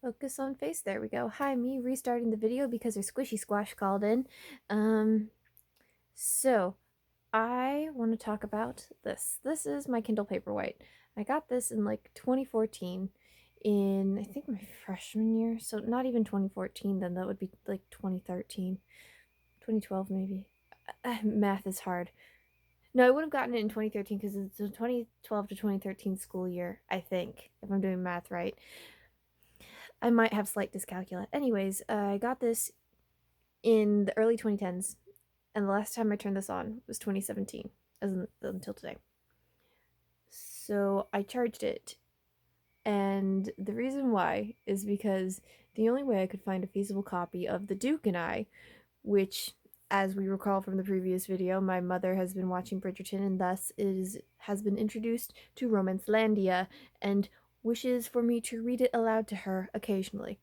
Focus on face. There we go. Hi, me restarting the video because her squishy squash called in. So I want to talk about this. This is my Kindle Paperwhite. I got this in like 2014 in I think my freshman year. So not even 2014 then, that would be like 2013. 2012 maybe. Math is hard. No, I would have gotten it in 2013 because it's a 2012 to 2013 school year, I think, if I'm doing math right. I might have slight dyscalculia. Anyways, I got this in the early 2010s, and the last time I turned this on was 2017, until today. So I charged it, and the reason why is because the only way I could find a feasible copy of The Duke and I, which, as we recall from the previous video, my mother has been watching Bridgerton and thus has been introduced to Romancelandia and wishes for me to read it aloud to her occasionally.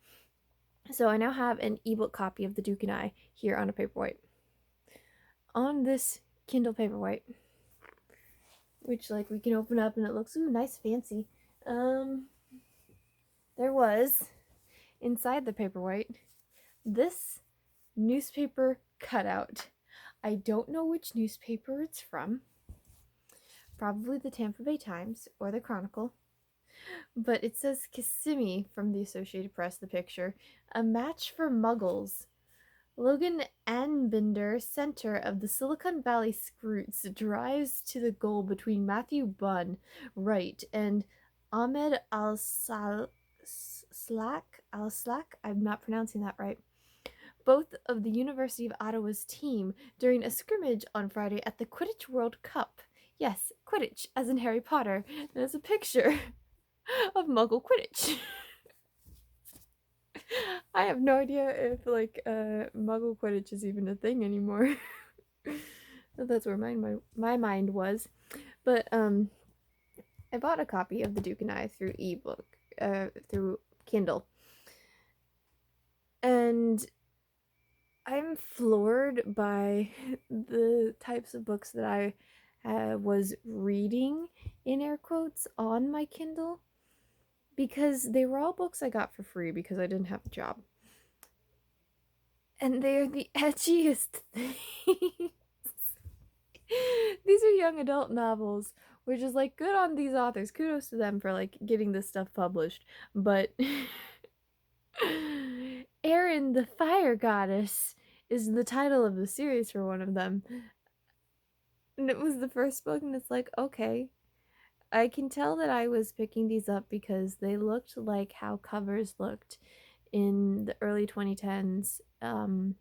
So I now have an ebook copy of The Duke and I here on a Paperwhite. On this Kindle Paperwhite, which like we can open up and it looks nice fancy. There was inside the Paperwhite this newspaper cutout. I don't know which newspaper it's from. Probably the Tampa Bay Times or the Chronicle. But it says Kissimmee from the Associated Press, the picture. A match for muggles. Logan Anbinder, center of the Silicon Valley Scroots, drives to the goal between Matthew Bunn, right, and Ahmed Al-Slack, I'm not pronouncing that right, both of the University of Ottawa's team during a scrimmage on Friday at the Quidditch World Cup. Yes, Quidditch, as in Harry Potter. There's a picture of Muggle Quidditch. I have no idea if like Muggle Quidditch is even a thing anymore. That's where my mind was. But I bought a copy of The Duke and I through ebook, through Kindle, and I'm floored by the types of books that I was reading, in air quotes, on my Kindle, because they were all books I got for free because I didn't have a job. And they're the edgiest things. These are young adult novels, which is like good on these authors. Kudos to them for like getting this stuff published. But Erin the Fire Goddess is the title of the series for one of them. And it was the first book, and it's like, okay. I can tell that I was picking these up because they looked like how covers looked in the early 2010s. I'm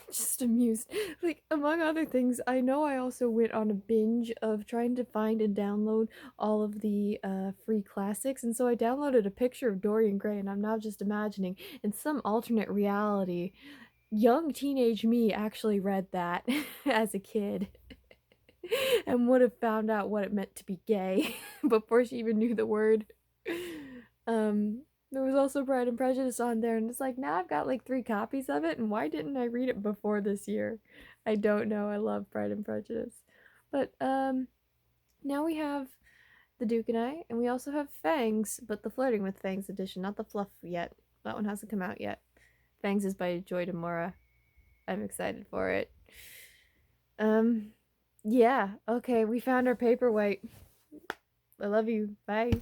just amused. Like, among other things, I know I also went on a binge of trying to find and download all of the free classics, and so I downloaded a picture of Dorian Gray, and I'm now just imagining in some alternate reality, young teenage me actually read that as a kid. And would have found out what it meant to be gay before she even knew the word. There was also Pride and Prejudice on there, and it's like, now I've got like 3 copies of it, and why didn't I read it before this year? I don't know. I love Pride and Prejudice. But now we have The Duke and I, and we also have Fangs, but the Flirting with Fangs edition, not the fluff yet. That one hasn't come out yet. Fangs is by Joy DeMora. I'm excited for it. Yeah, okay, we found our Paperwhite. I love you. Bye.